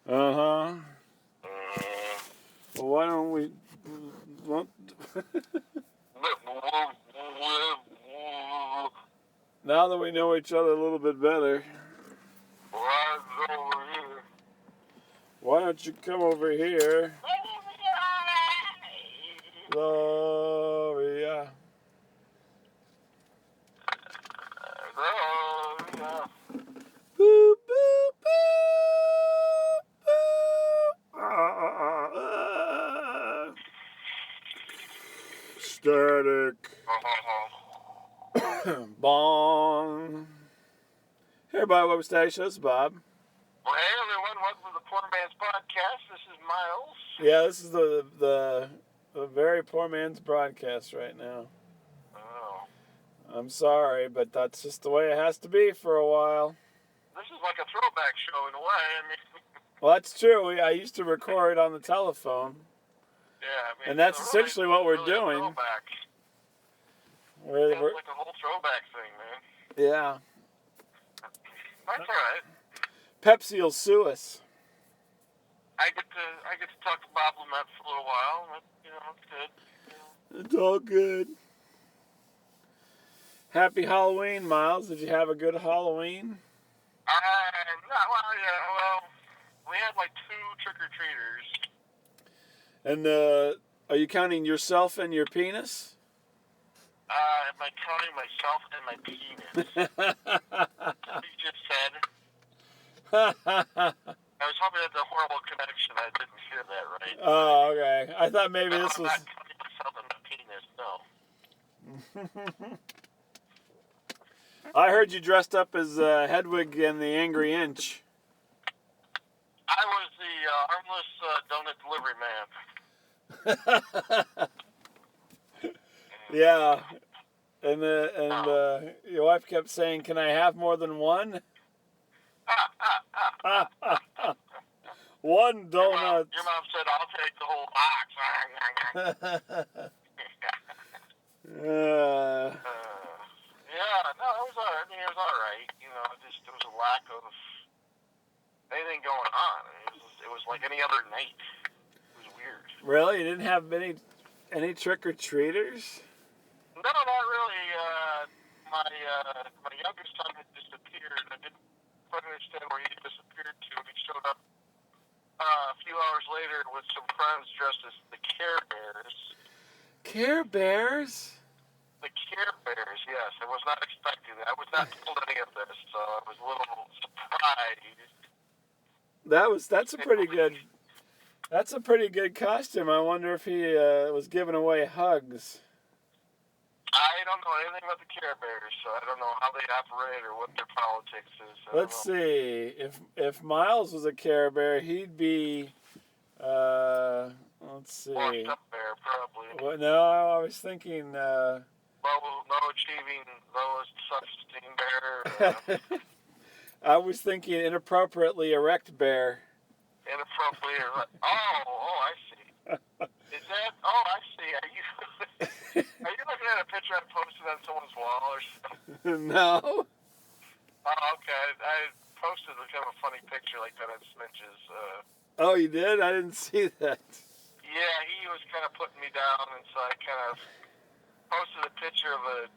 Uh-huh. Well, why don't we... Now that we know each other a little bit better, why don't you come over here? Gloria. Boop, boop, boop, boop. Static. Bong. Hey, everybody, welcome to Static Show. This is Bob. Well, hey, everyone. Welcome to the Poor Man's Podcast. This is Miles. Yeah, this is the very poor man's broadcast right now. Oh. I'm sorry, but that's just the way it has to be for a while. This is like a throwback show in a way. I mean, Well, that's true. I used to record on the telephone. yeah, I mean, And that's essentially what we're doing. Throwback. We're, It's like a whole throwback thing, man. yeah. That's all right. Pepsi will sue us. I get to talk to Bob Lamette for a little while. But, it's good. It's all good. Happy Halloween, Miles. Did you have a good Halloween? We had like 2 trick-or-treaters. And are you counting yourself and your penis? Am I counting myself and my penis? You just said. I was hoping that's a horrible connection. I didn't hear that right. Oh, okay. I thought maybe this was... I'm not counting myself and my penis, no. I heard you dressed up as Hedwig and the Angry Inch. I was the armless donut delivery man. Yeah. And your wife kept saying, "Can I have more than one?" One donut. Your mom said, "I'll take the whole box." Yeah, no, it was all right. I mean, it was all right. Just there was a lack of anything going on. It was like any other night. It was weird. Really? You didn't have any trick-or-treaters? No, not really. My youngest son had disappeared. I didn't quite understand where he disappeared to. He showed up a few hours later with some friends dressed as the Care Bears. Care Bears? The Care Bears, yes. I was not expecting that. I was not told any of this, so I was a little surprised. That's a pretty good costume. I wonder if he was giving away hugs. I don't know anything about the Care Bears, so I don't know how they operate or what their politics is. Let's see. If Miles was a Care Bear, he'd be let's see. Washed up bear, probably. Well, no, I was thinking low achieving, lowest self-esteem bear. I was thinking inappropriately erect bear. Inappropriately erect. Oh, I see. Is that? Oh, I see. Are you looking at a picture I posted on someone's wall or something? No. Oh, okay. I posted kind of a funny picture like that on Snitches. Oh, you did? I didn't see that. Yeah, he was kind of putting me down, and so I kind of posted a picture of a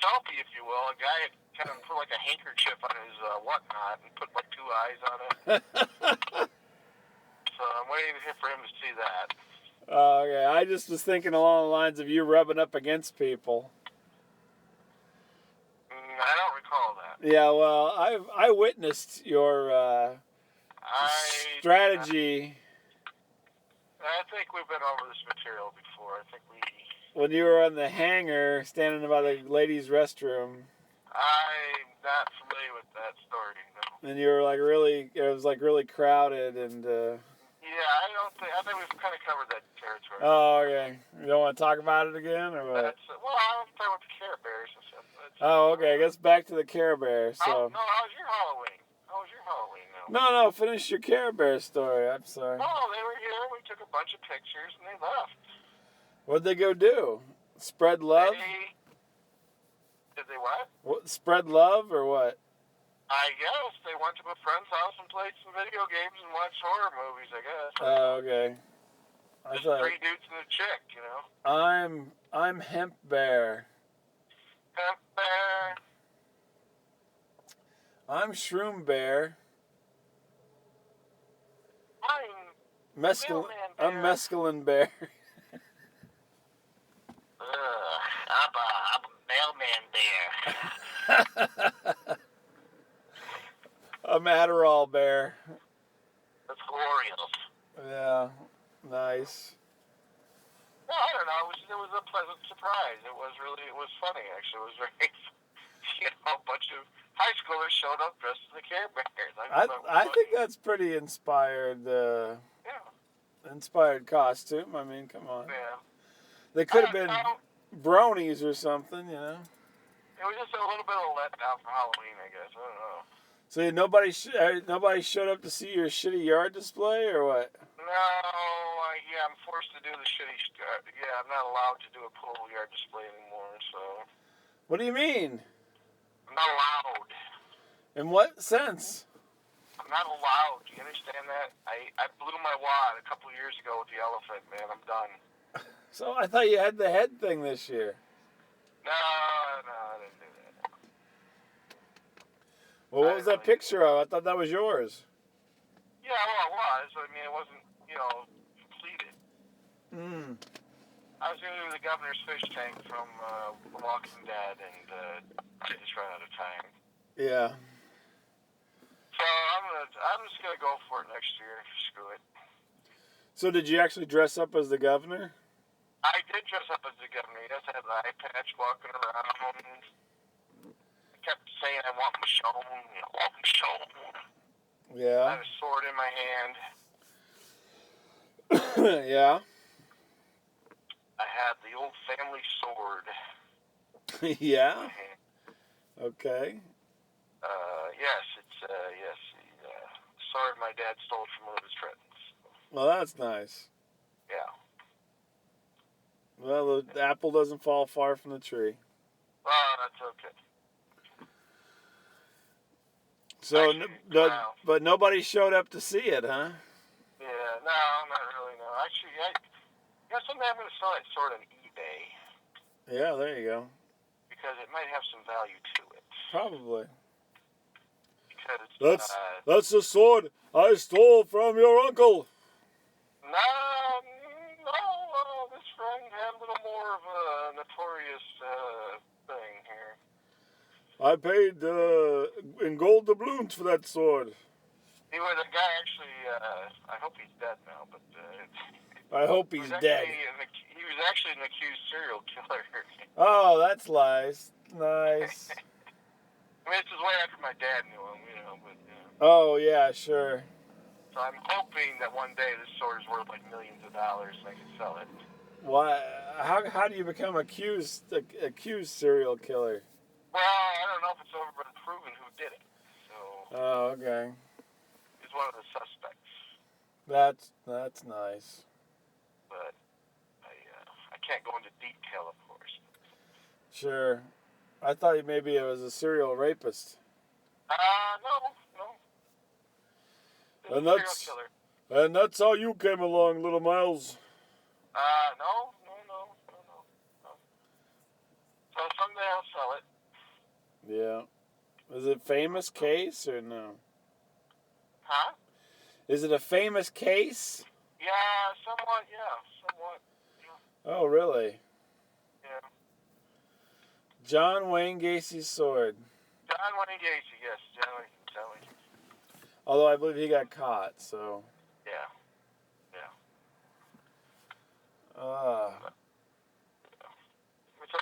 selfie, if you will. A guy had kind of put like a handkerchief on his whatnot and put like 2 eyes on it. So I'm waiting for him to see that. Okay, I just was thinking along the lines of you rubbing up against people. I don't recall that. Yeah, well, I witnessed your strategy. I think we've been over this material before. I think when you were on the hangar standing by the ladies' restroom. I'm not familiar with that story, no. And you were it was really crowded and. Yeah, I think we've kind of covered that territory. Oh, okay. You don't want to talk about it again, or what? Well, I'm talking about the Care Bears and stuff. Oh, okay. I guess back to the Care Bears. So. No, how was your Halloween? Now? No, finish your Care Bear story. I'm sorry. No, they were here. We took a bunch of pictures, and they left. What'd they go do? Spread love? Did they what? Spread love or what? I guess they went to a friend's house and played some video games and watched horror movies, I guess. Oh, okay. Just 3 dudes and a chick, you know? I'm Hemp Bear. Hemp Bear. I'm Shroom Bear. I'm Mescaline Bear. I'm a Mailman Bear. I'm Adderall Bear. That's glorious. Yeah, nice. Well, I don't know. It was a pleasant surprise. It was funny, actually. It was very, a bunch of high schoolers showed up dressed as the Care Bears. I think that's pretty inspired. Inspired costume. I mean, come on. Yeah. They could have been bronies or something, you know. It was just a little bit of a letdown for Halloween, I guess. I don't know. So nobody showed up to see your shitty yard display, or what? No, I'm forced to do the shitty. I'm not allowed to do a pool yard display anymore. So. What do you mean? I'm not allowed. In what sense? I'm not allowed. Do you understand that? I blew my wad a couple of years ago with the elephant, man. I'm done. So I thought you had the head thing this year. No, I didn't do that. Well, what was that picture of? I thought that was yours. Yeah, well, it was. I mean, it wasn't, completed. I was going to do the governor's fish tank from The Walking Dead, and I just ran out of time. Yeah. So I'm just gonna go for it next year. Screw it. So did you actually dress up as the governor? I did dress up as the governor. Yes, I had the eye patch walking around. I kept saying I want my shown. I want my shown. Yeah. I had a sword in my hand. Yeah. I had the old family sword. Yeah. Okay. Yes, it's the sword my dad stole from one of his friends. Well, that's nice. Yeah. Well, the apple doesn't fall far from the tree. Oh, that's okay. So, Actually, but nobody showed up to see it, huh? Yeah, no, not really, no. Actually, someday I'm going to sell that sword on eBay. Yeah, there you go. Because it might have some value to it. Probably. Because that's the sword I stole from your uncle. No, this friend had a little more of a notorious thing here. I paid in gold doubloons for that sword. He was a guy actually, I hope he's dead now, but... I hope he's dead. He was actually an accused serial killer. Oh, that's nice. Nice. I mean, this is way after my dad knew him, but... Oh, yeah, sure. So I'm hoping that one day this sword is worth like millions of dollars and I can sell it. Why? How do you become accused serial killer? Well, I don't know if it's ever been proven who did it. So. Oh, okay. He's one of the suspects. That's nice. But I can't go into detail, of course. Sure. I thought maybe it was a serial rapist. No. And that's how you came along, little Miles. No. So someday I'll sell it. Yeah. Is it a famous case or no? Huh? Is it a famous case? Yeah, somewhat. Yeah. Oh, really? Yeah. John Wayne Gacy's sword. John Wayne Gacy, yes. John Wayne. Although I believe he got caught, so. Yeah.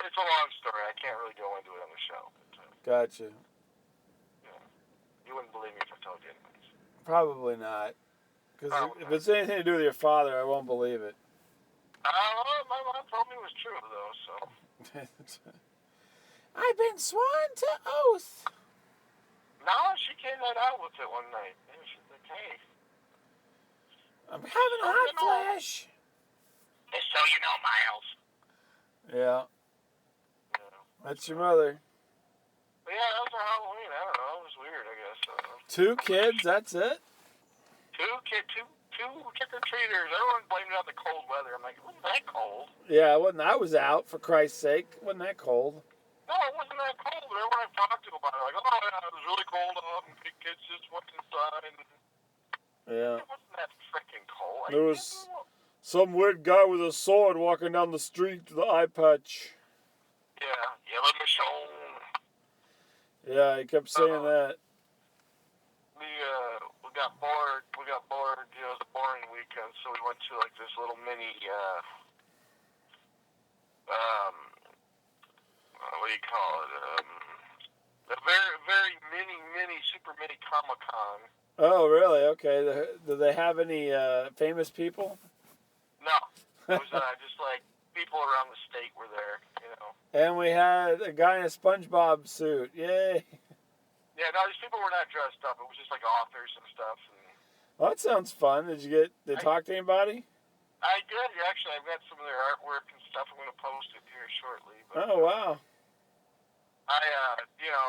It's a long story. I can't really go into it on the show. But, gotcha. Yeah. You wouldn't believe me if I told you anyways. Probably not. Because if it's anything to do with your father, I won't believe it. Well, my mom told me it was true, though, so. I've been sworn to oath. No, she came right out with it one night. She's like, hey. I'm having a hot flash. Just so you know, Miles. Yeah. That's your mother. But yeah, that was our Halloween. I don't know. It was weird, I guess. 2 kids, that's it? Two trick-or-treaters. Everyone blamed it on the cold weather. I'm like, it wasn't that cold. Yeah, I was out, for Christ's sake. It wasn't that cold. No, it wasn't that cold. But everyone I've talked to about it, like, oh, yeah, it was really cold out, and kids just went inside. And Yeah. it wasn't that freaking cold. There was some weird guy with a sword walking down the street with the eye patch. Yeah, yellow Michonne. Yeah, he kept saying that. We got bored. It was a boring weekend, so we went to like this little mini, what do you call it? A very, very mini, super mini Comic-Con. Oh, really? Okay. Do they have any famous people? No, it was just like people around the state were there, you know. And we had a guy in a SpongeBob suit. Yay! Yeah, no, these people were not dressed up. It was just like authors and stuff. And Well, that sounds fun. Did they talk to anybody? I did, actually. I've got some of their artwork and stuff. I'm going to post it here shortly. But, Oh, wow.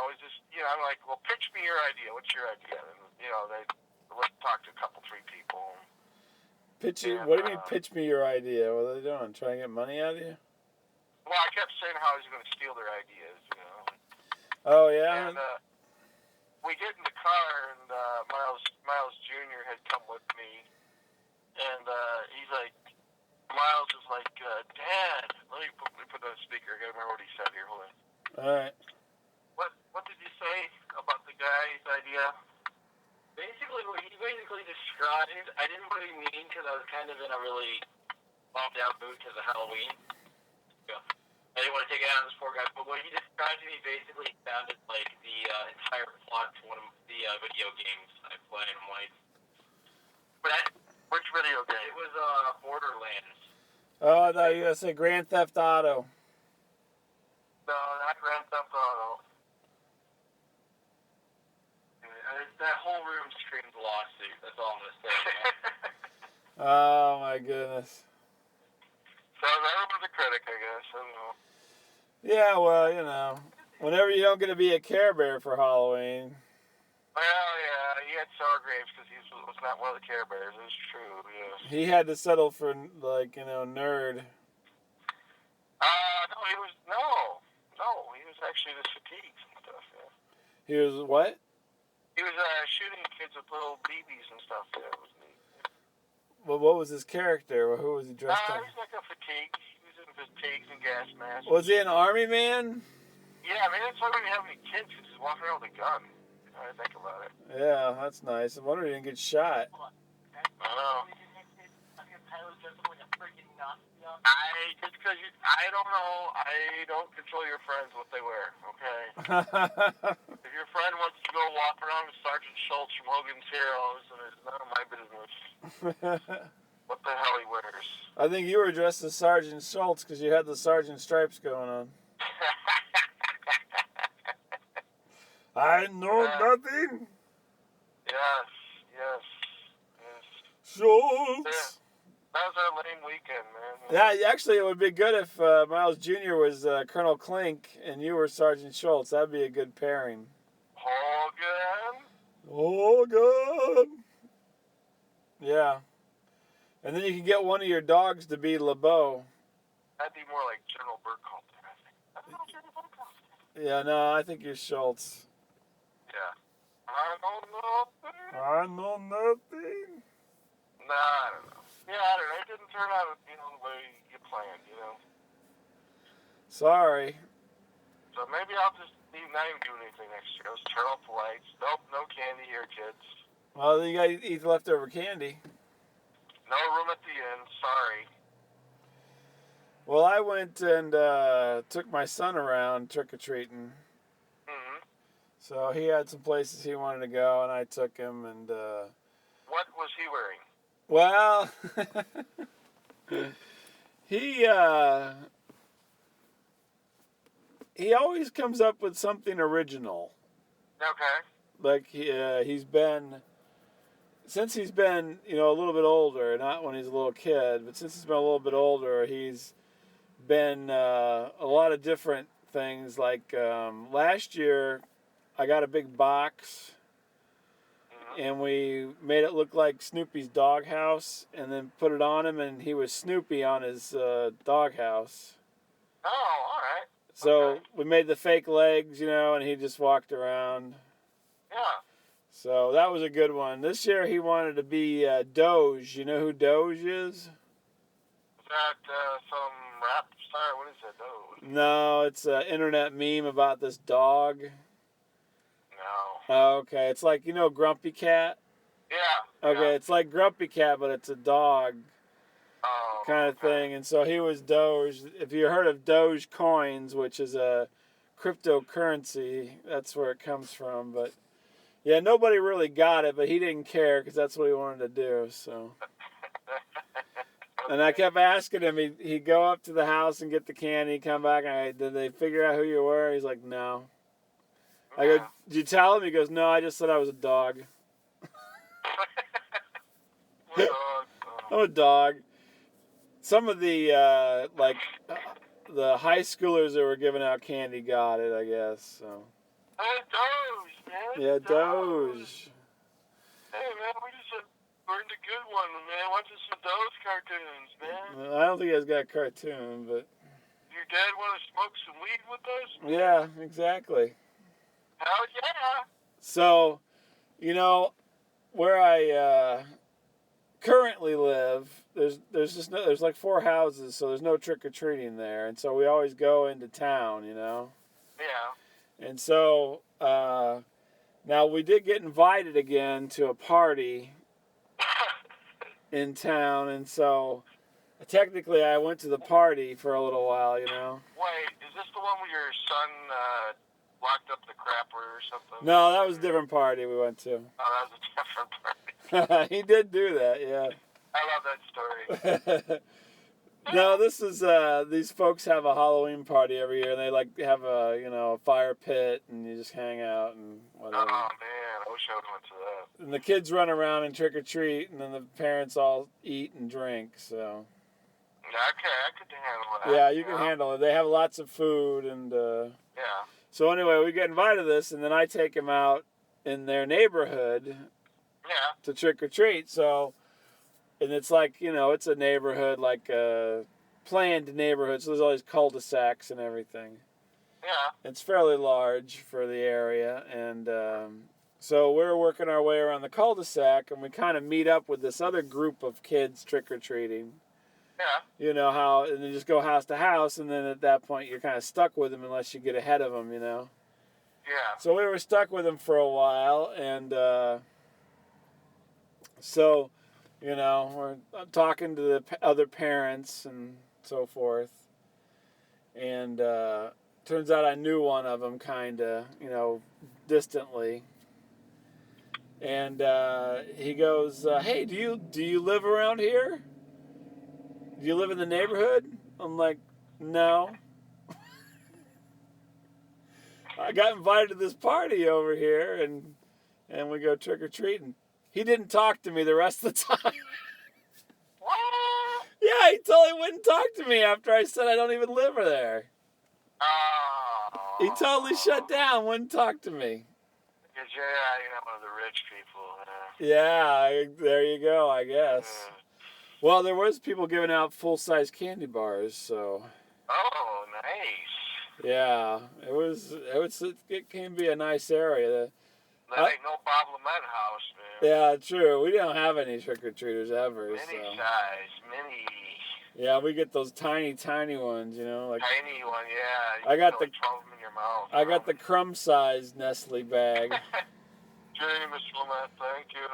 It's just, I'm like, well, pitch me your idea. What's your idea? And, let's talk to a couple, 3 people. What do you mean, pitch me your idea? What are they doing? Trying to get money out of you? Well, I kept saying how I was going to steal their ideas, Oh, yeah? And we get in the car, and Miles Jr. had come with me. And he's like, Miles is like, Dad, let me put it on speaker. I got to remember what he said here. Hold on. All right. What did you say about the guy's idea? Basically, what he described, I didn't really mean because I was kind of in a really bombed out mood because of Halloween. Yeah. I didn't want to take it out on this poor guy, but what he described to me basically sounded like the entire plot to one of the video games I play. And I'm like, which video game? It was Borderlands. Oh, I thought you were going to say Grand Theft Auto. No, not Grand Theft Auto. That whole room screams lawsuit. That's all I'm going to say. Oh, my goodness. So everyone's a critic, I guess. I don't know. Yeah, well, whenever you don't get to be a Care Bear for Halloween. Well, yeah, he had sour grapes because he was not one of the Care Bears. It's true, yes. He had to settle for, nerd. No, he was actually the fatigues and stuff, yeah. He was what? He was shooting kids with little BBs and stuff, yeah, it was neat. Well, what was his character? Who was he dressed up? He was like a fatigue. He was in fatigues and gas masks. Was he an army man? Yeah, I mean, that's why we didn't have any kids, because he's walking around with a gun. I think about it. Yeah, that's nice. I wonder he didn't get shot. I know. Just because I don't know. I don't control your friends what they wear. Okay. If your friend wants to go walk around with Sergeant Schultz from Hogan's Heroes, then it's none of my business what the hell he wears. I think you were dressed as Sergeant Schultz because you had the sergeant stripes going on. I know nothing. Yes. Schultz. Yeah. That was our lame weekend, man. Yeah, actually, it would be good if Miles Jr. was Colonel Klink and you were Sergeant Schultz. That'd be a good pairing. Hogan. Yeah. And then you can get one of your dogs to be LeBeau. That'd be more like General Burkhalter, I think. Yeah, no, I think you're Schultz. Yeah. I know nothing. Nah, I don't know. Yeah, I don't know. It didn't turn out, the way you planned, Sorry. So maybe I'll just not even do anything next year. I'll just turn off the lights. Nope, no candy here, kids. Well, then you gotta eat leftover candy. No room at the inn. Sorry. Well, I went and took my son around trick-or-treating. Mm-hmm. So he had some places he wanted to go, and I took him, and... What was he wearing? Well, he always comes up with something original. Okay. Like since he's been a little bit older, not when he's a little kid, but since he's been a little bit older, he's been a lot of different things. Like last year, I got a big box, and we made it look like Snoopy's doghouse, and then put it on him, and he was Snoopy on his doghouse. Oh, all right. So Okay. we made the fake legs, and he just walked around. Yeah. So that was a good one. This year he wanted to be Doge. You know who Doge is? Is that some rap star? What is that? Doge? No, it's an internet meme about this dog. No. Okay, it's like, Grumpy Cat? Yeah. Okay, Yeah. it's like Grumpy Cat, but it's a dog Oh, kind of thing. And so he was Doge. If you heard of Doge coins, which is a cryptocurrency, that's where it comes from. But yeah, nobody really got it, but he didn't care because that's what he wanted to do. So, and I kept asking him. He'd go up to the house and get the candy, come back, and did they figure out who you were? He's like, no. I go, did you tell him? He goes, no, I just said I was a dog. I'm a dog. Some of the the high schoolers that were giving out candy got it, I guess. So. Doge, man. Yeah, Doge. Hey, man, we just learned a good one, man. Watching some Doge cartoons, man. I don't think he has got a cartoon, but. Your dad want to smoke some weed with us? Man? Yeah, exactly. Hell yeah. So, where I currently live, there's like 4 houses, so there's no trick or treating there, and so we always go into town, Yeah. And so now we did get invited again to a party in town, and so technically I went to the party for a little while, Wait, is this the one where your son locked up the crapper or something? No, that was a different party we went to. Oh, that was a different party. He did do that, yeah. I love that story. No, this is these folks have a Halloween party every year, and they like have a fire pit, and you just hang out and whatever. Oh man, I wish I would have went to that. And the kids run around and trick or treat, and then the parents all eat and drink. So. Okay, I could handle that. Yeah, you can handle it. They have lots of food, and. Yeah. So anyway, we get invited to this, and then I take them out in their neighborhood. Yeah. To trick or treat. So. And it's like, it's a neighborhood, like a planned neighborhood, so there's all these cul-de-sacs and everything. Yeah. It's fairly large for the area, and so we're working our way around the cul-de-sac, and we kind of meet up with this other group of kids trick-or-treating. Yeah. And they just go house to house, and then at that point you're kind of stuck with them unless you get ahead of them, Yeah. So we were stuck with them for a while, and so... we're talking to the other parents and so forth. And turns out I knew one of them kind of, distantly. And he goes, hey, do you live around here? Do you live in the neighborhood? I'm like, no. I got invited to this party over here, and we go trick-or-treating. He didn't talk to me the rest of the time. What? Yeah, he totally wouldn't talk to me after I said I don't even live there. Oh. He totally shut down, wouldn't talk to me. Because you're one of the rich people. Yeah, there you go, I guess. Well, there was people giving out full-size candy bars, so. Oh, nice. Yeah, it can be a nice area. That ain't no Bob Lement house, man. Yeah, true. We don't have any trick-or-treaters ever. Mini size, mini. Yeah, we get those tiny ones, Tiny one, yeah. I got the 12 in your mouth. I got the crumb-sized Nestle bag. Jay, Mr. Lement, thank you.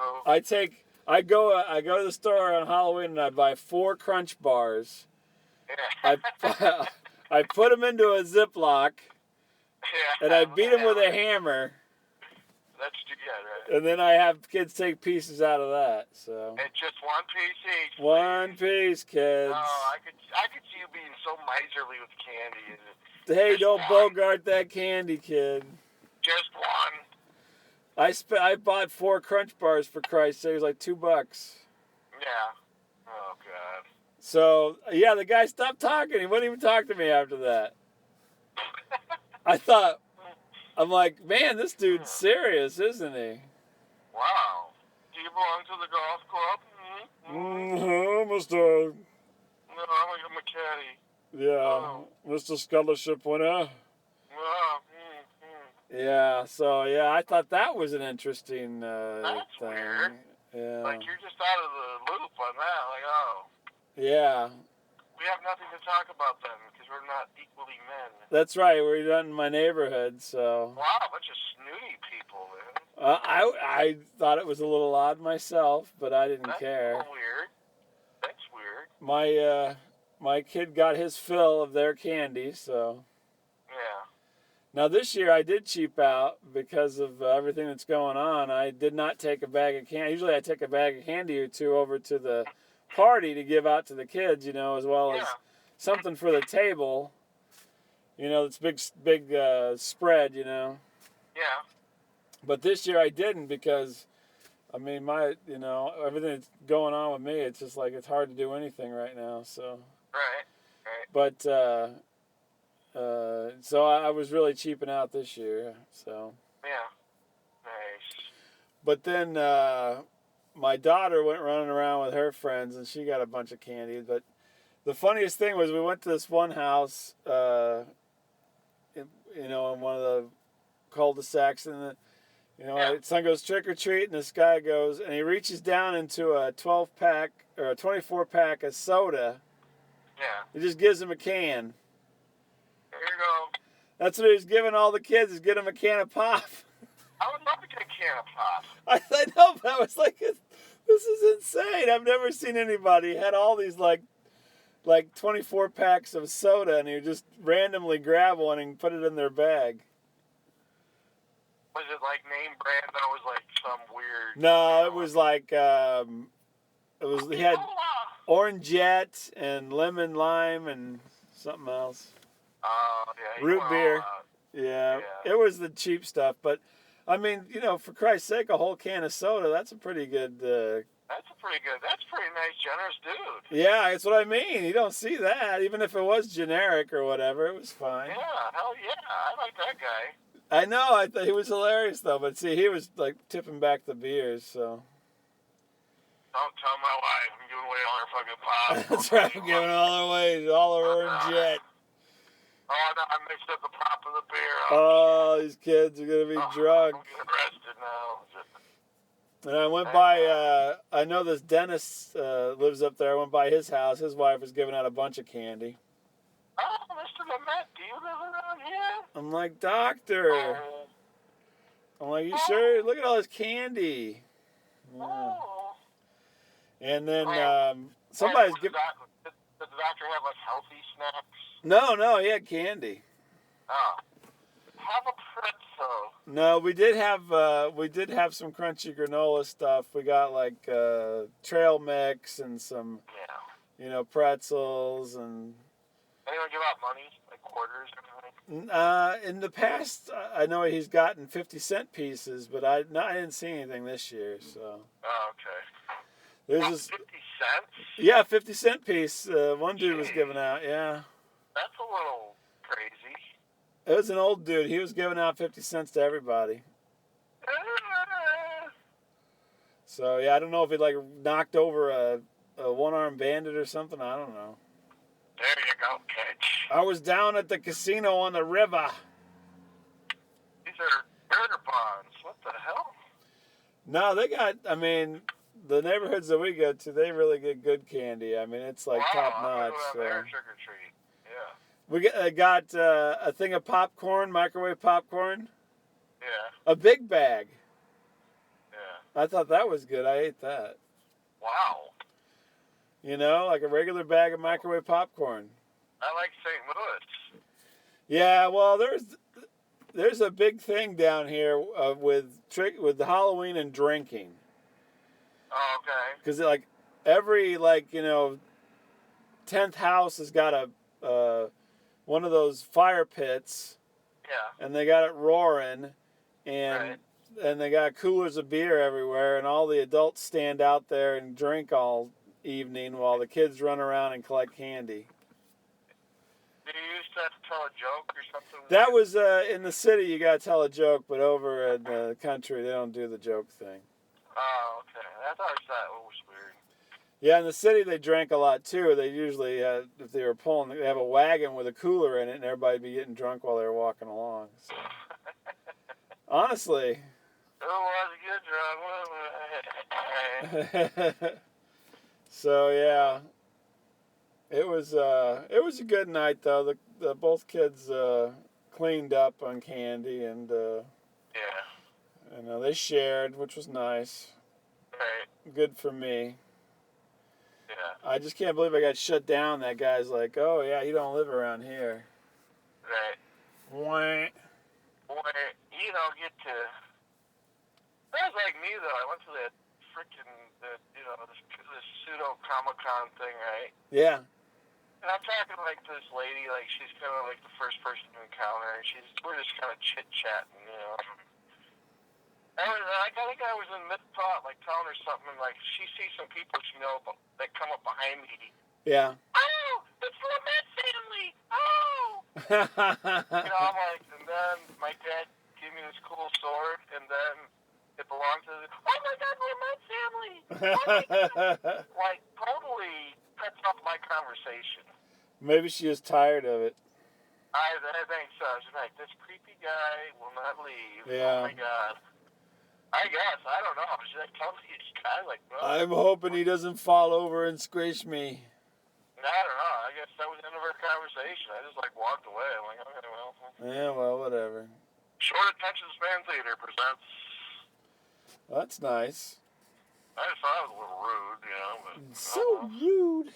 I go to the store on Halloween and I buy 4 Crunch bars. Yeah. I put them into a Ziploc. Yeah. And I beat them with a hammer. That's too good, right? And then I have kids take pieces out of that. So. It's just one piece each. Please. One piece, kids. No, I could see you being so miserly with candy. Hey, don't bogart that candy, kid. Just one. I bought 4 Crunch bars for Christ's sake. It was like $2. Yeah. Oh God. So yeah, the guy stopped talking. He wouldn't even talk to me after that. I thought, I'm like, man, this dude's serious, isn't he? Wow. Do you belong to the golf club? Mr. No, I'm a caddy. Yeah, Mr. Scholarship winner. Yeah, so yeah, I thought that was an interesting That's thing. weird. Yeah. Like, you're just out of the loop on that. Like, oh. Yeah. We have nothing to talk about then because we're not equally men. That's right. We're not in my neighborhood, so. Wow, a bunch of snooty people, man. I thought it was a little odd myself, but I didn't care. That's weird. That's weird. My kid got his fill of their candy, so. Yeah. Now this year I did cheap out because of everything that's going on. I did not take a bag of candy. Usually I take a bag of candy or two over to the party to give out to the kids, you know, as well as something for the table. You know, it's big spread, you know. Yeah. But this year I didn't because, I mean, everything that's going on with me, it's just like it's hard to do anything right now. So. Right. But so I was really cheaping out this year. So. Yeah. Nice. But then my daughter went running around with her friends, and she got a bunch of candy. But the funniest thing was we went to this one house, in one of the cul-de-sacs, and my son goes trick or treat, and this guy goes, and he reaches down into a 12-pack or a 24-pack of soda. Yeah. He just gives him a can. There you go. That's what he was giving all the kids, is get them a can of pop. I would love to get a can of pop. I know, but I was like, this is insane. I've never seen anybody had all these like 24 packs of soda, and you just randomly grab one and put it in their bag. Was it like name brand? That was like some weird. No, it was like he had orange jet and lemon lime and something else. Yeah. Root beer. Yeah, it was the cheap stuff, but I mean, for Christ's sake, a whole can of soda, that's a pretty good. That's pretty nice, generous dude. Yeah, that's what I mean. You don't see that. Even if it was generic or whatever, it was fine. Yeah, hell yeah. I like that guy. I know. I thought he was hilarious, though. But see, he was like tipping back the beers, so. Don't tell my wife I'm giving away all her fucking pop. That's right. I'm giving all away. All our orange jet. Oh, no, I mixed up the pop and the beer. Oh, these kids are going to be drunk. I'm getting arrested now. And I went by, I know this dentist lives up there. I went by his house. His wife was giving out a bunch of candy. Oh, Mr. Lamette, do you live around here? I'm like, doctor. I'm like, you sure? Look at all this candy. Yeah. Oh. And then somebody's giving. Did the doctor have like healthy snacks? No, he had candy. Oh. Have a pretzel. No, we did have some crunchy granola stuff. We got like trail mix and some, pretzels and. Anyone give out money, like quarters or anything? In the past, I know he's gotten 50-cent pieces, but I didn't see anything this year. So. Oh, okay. There's this. 50 cents? Yeah, 50-cent piece. One dude was giving out. Yeah. That's a little crazy. It was an old dude. He was giving out 50 cents to everybody. So yeah, I don't know if he like knocked over a one-armed bandit or something. I don't know. There you go, catch. I was down at the casino on the river. These are murder bonds. What the hell? No, they got. I mean, the neighborhoods that we go to, they really get good candy. I mean, it's like top notch. Their trick or treat. Yeah. We got a thing of popcorn, microwave popcorn. Yeah. A big bag. Yeah. I thought that was good. I ate that. Wow. Like a regular bag of microwave popcorn. I like St. Louis. Yeah, well, there's a big thing down here with the Halloween and drinking. Oh, okay. Because like every 10th house has got a one of those fire pits. Yeah. And they got it roaring, and they got coolers of beer everywhere, and all the adults stand out there and drink all evening while the kids run around and collect candy. Did you used to have to tell a joke or something? That was in the city. You gotta tell a joke, but over in the country, they don't do the joke thing. Oh, okay. I thought that was weird. Yeah, in the city they drank a lot too. They usually, if they were pulling, they have a wagon with a cooler in it, and everybody'd be getting drunk while they were walking along. So. Honestly. It was a good drunk. So yeah, it was a good night though. The both kids cleaned up on candy, and Yeah. they shared, which was nice. Right. Good for me. Yeah. I just can't believe I got shut down. That guy's like, oh yeah, you don't live around here. Right. Wah. Boy, get to. That was like me though. I went to that freaking this pseudo Comic-Con thing, right? Yeah. And I'm talking like this lady, like she's kind of like the first person to encounter, and we're just kind of chit chatting, I think I was in mid-thought, like telling her something, and like she sees some people that come up behind me. Yeah. Oh, it's the Met family. Oh. I'm like, and then my dad gave me this cool sword, and then it belonged to oh my God, we're Met family. Oh my God. Like totally cuts off my conversation. Maybe she is tired of it. I think so. She's like, this creepy guy will not leave. Yeah. Oh my God. I guess. I don't know. She's like, tell me this guy. Like, well, I'm hoping he doesn't fall over and squish me. I don't know. I guess that was the end of our conversation. I just like walked away. I'm like, okay, well. Yeah, well, whatever. Short Attention Span Theater presents. Well, that's nice. I just thought it was a little rude, but. So rude.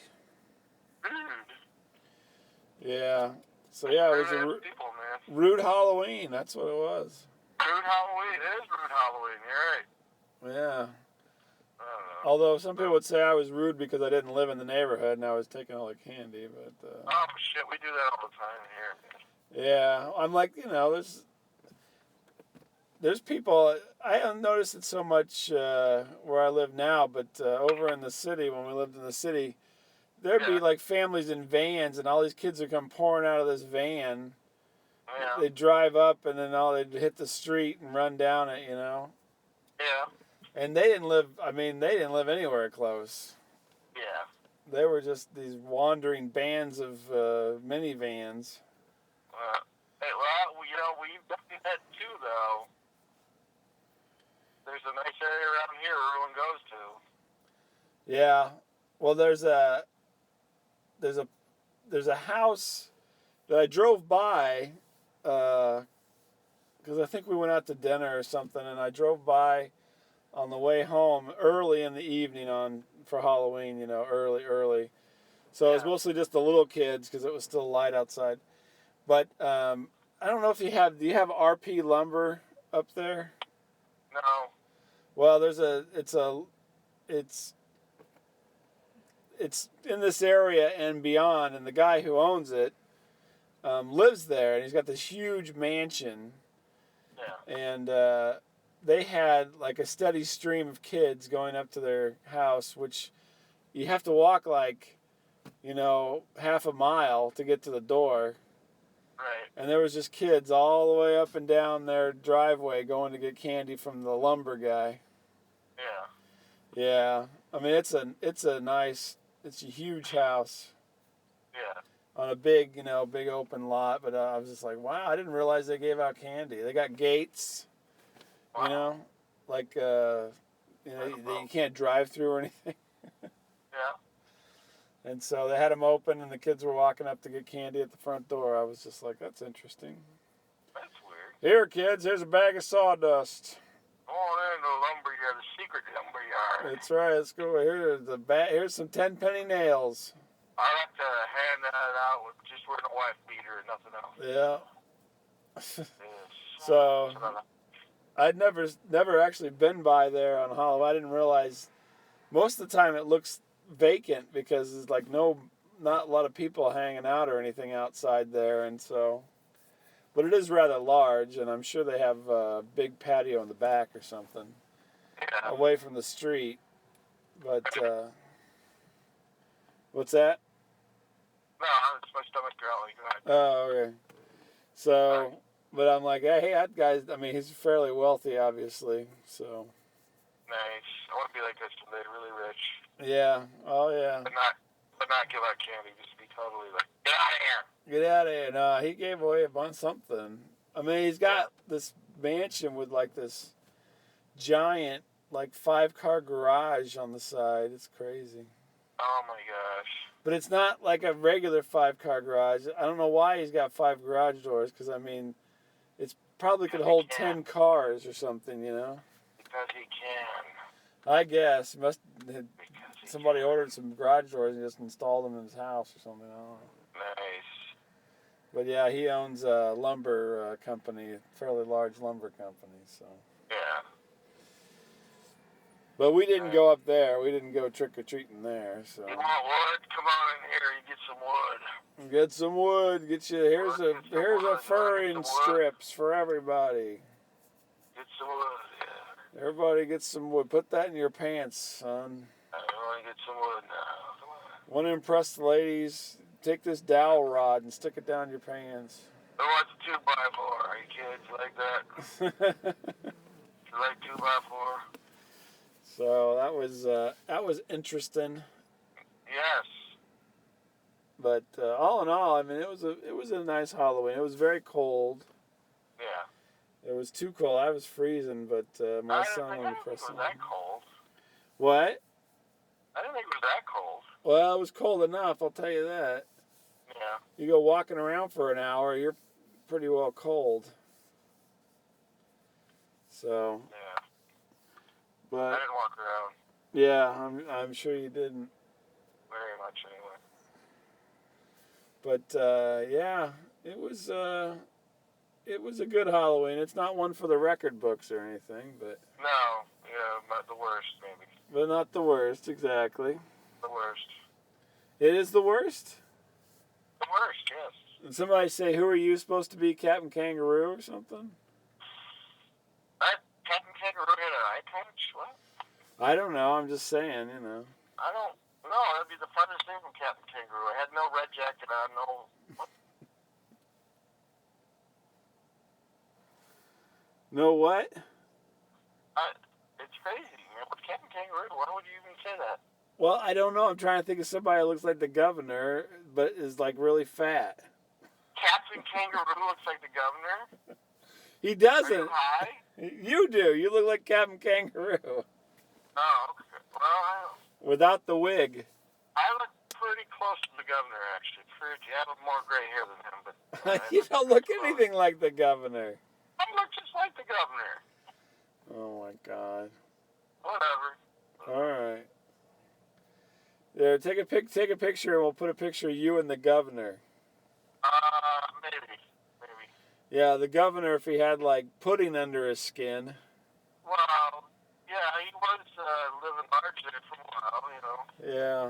Rude. Yeah. So yeah, it was a rude Halloween. That's what it was. Rude Halloween. It is rude Halloween. You're right. Yeah. I don't know. Although some people would say I was rude because I didn't live in the neighborhood and I was taking all the candy, but. Oh shit, we do that all the time here. Yeah, I'm like, there's people. I haven't noticed it so much where I live now, but over in the city, when we lived in the city, there'd be like families in vans, and all these kids would come pouring out of this van. Yeah. They'd drive up, and then they'd hit the street and run down it, Yeah. And they didn't live anywhere close. Yeah. They were just these wandering bands of minivans. Hey, well, we've done that too, though. There's a nice area around here everyone goes to. Yeah. Well, there's a house that I drove by because I think we went out to dinner or something, and I drove by on the way home early in the evening for Halloween, early. So it was mostly just the little kids because it was still light outside. But I don't know if do you have RP lumber up there? No. Well, it's in this area and beyond, and the guy who owns it lives there, and he's got this huge mansion. Yeah. And they had like a steady stream of kids going up to their house, which you have to walk like, half a mile to get to the door. Right. And there was just kids all the way up and down their driveway going to get candy from the lumber guy. Yeah. Yeah. I mean, it's a huge house. Yeah. On a big open lot, but I was just like, wow, I didn't realize they gave out candy. They got gates, wow. Like, you can't drive through or anything. Yeah. And so they had them open, and the kids were walking up to get candy at the front door. I was just like, that's interesting. That's weird. Here, kids, here's a bag of sawdust. Oh, in the lumberyard, the secret lumberyard. That's right. Let's go here. Here's some 10-penny nails. I like to hand that out with just wearing a wife beater and nothing else. Yeah. So I'd never actually been by there on Halloween. I didn't realize most of the time it looks vacant because there's like not a lot of people hanging out or anything outside there, and so. But it is rather large, and I'm sure they have a big patio in the back or something, away from the street. But what's that? No, I it's my stomach growling. Go ahead. Oh, okay. So, but I'm like, hey, that guy's, I mean, he's fairly wealthy, obviously, so. Nice. I want to be like this someday, really rich. Yeah. Oh, yeah. But not give out candy. Just be totally like, get out of here. Get out of here. No, he gave away a bunch something. I mean, he's got this mansion with like this giant, like 5-car garage on the side. It's crazy. Oh my gosh. But it's not like a regular 5-car garage. I don't know why he's got 5 garage doors, because, I mean, it's probably could hold 10 cars or something, you know? Because he can. I guess. Somebody ordered some garage doors and just installed them in his house or something. I don't know. Nice. But yeah, he owns a lumber company, a fairly large lumber company. So. Yeah. But we didn't go up there. We didn't go trick or treating there. So. You want wood? Come on in here. You get some wood. Get some wood. Get you. Here's a furring strips for everybody. Get some wood. Yeah. Everybody get some wood. Put that in your pants, son. I want to get some wood now. Come on. Want to impress the ladies? Take this dowel rod and stick it down your pants. Who wants a 2x4? Are you kids? You like that? You like 2x4? So that was interesting. Yes. But all in all, I mean, it was a nice Halloween. It was very cold. Yeah. It was too cold. I was freezing, but my son I was didn't think it was that cold. What? I didn't think it was that cold. Well, it was cold enough, I'll tell you that. Yeah. You go walking around for an hour, you're pretty well cold. So. Yeah. But I didn't walk around. Yeah, I'm sure you didn't. Very much, anyway. But yeah, it was a good Halloween. It's not one for the record books or anything, but. No, yeah, not the worst, maybe. But not the worst, exactly. The worst. It is the worst? The worst, yes. Did somebody say, who are you supposed to be, Captain Kangaroo or something? Captain Kangaroo had an eye patch? What? I don't know. I'm just saying, you know. I don't know. That'd be the funnest thing from Captain Kangaroo. I had no red jacket on, no... No what? It's crazy, man. With Captain Kangaroo, why would you even say that? Well, I don't know. I'm trying to think of somebody that looks like the governor, but is like really fat. Captain Kangaroo looks like the governor? He doesn't. Are you high? You do. You look like Captain Kangaroo. Oh, okay. Well, without the wig. I look pretty close to the governor, actually. I have more gray hair than him, but... You don't look anything like the governor. I look just like the governor. Oh, my God. Whatever. All right. There, take a picture, and we'll put a picture of you and the governor. Maybe. Yeah, the governor, if he had, like, pudding under his skin. Well, yeah, he was living large there for a while, you know. Yeah.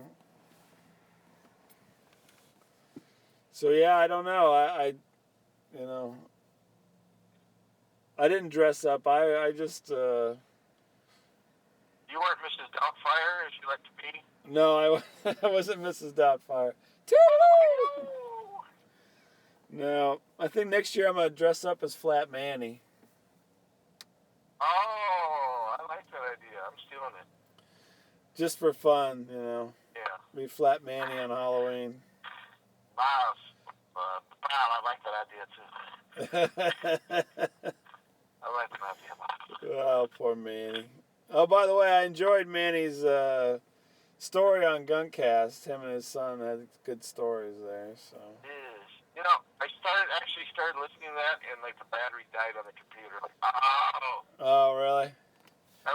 So, yeah, I don't know. I you know, I didn't dress up. I just, You weren't Mrs. Doubtfire, as you like to be? No, I wasn't Mrs. Doubtfire. Toodaloo! No, I think next year I'm going to dress up as Flat Manny. Oh, I like that idea. I'm stealing it. Just for fun, you know. Yeah. Be Flat Manny on Halloween. Wow, I like that idea, too. I like that idea. Oh, poor Manny. Oh, by the way, I enjoyed Manny's story on Gunkcast. Him and his son had good stories there. So. You know, I started listening to that, and like the battery died on the computer. Like, oh, really? I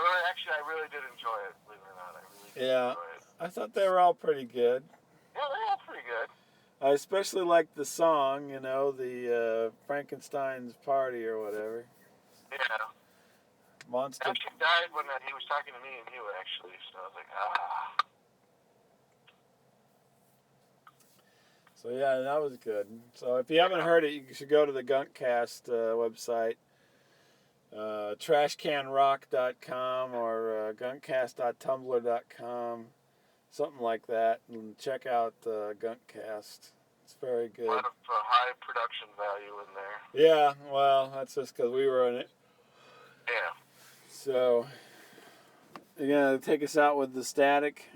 really did enjoy it. Believe it or not, I really did enjoy it. I thought they were all pretty good. Yeah, they're all pretty good. I especially liked the song, you know, the Frankenstein's Party or whatever. Yeah. Monster. Actually died when he was talking to me and you, actually. So I was like, So, yeah, that was good. So, if you haven't heard it, you should go to the Gunkcast website, trashcanrock.com or gunkcast.tumblr.com, something like that, and check out Gunkcast. It's very A good. lot of high production value in there. Yeah, well, that's just because we were in it. Yeah. So, you gonna take us out with the static?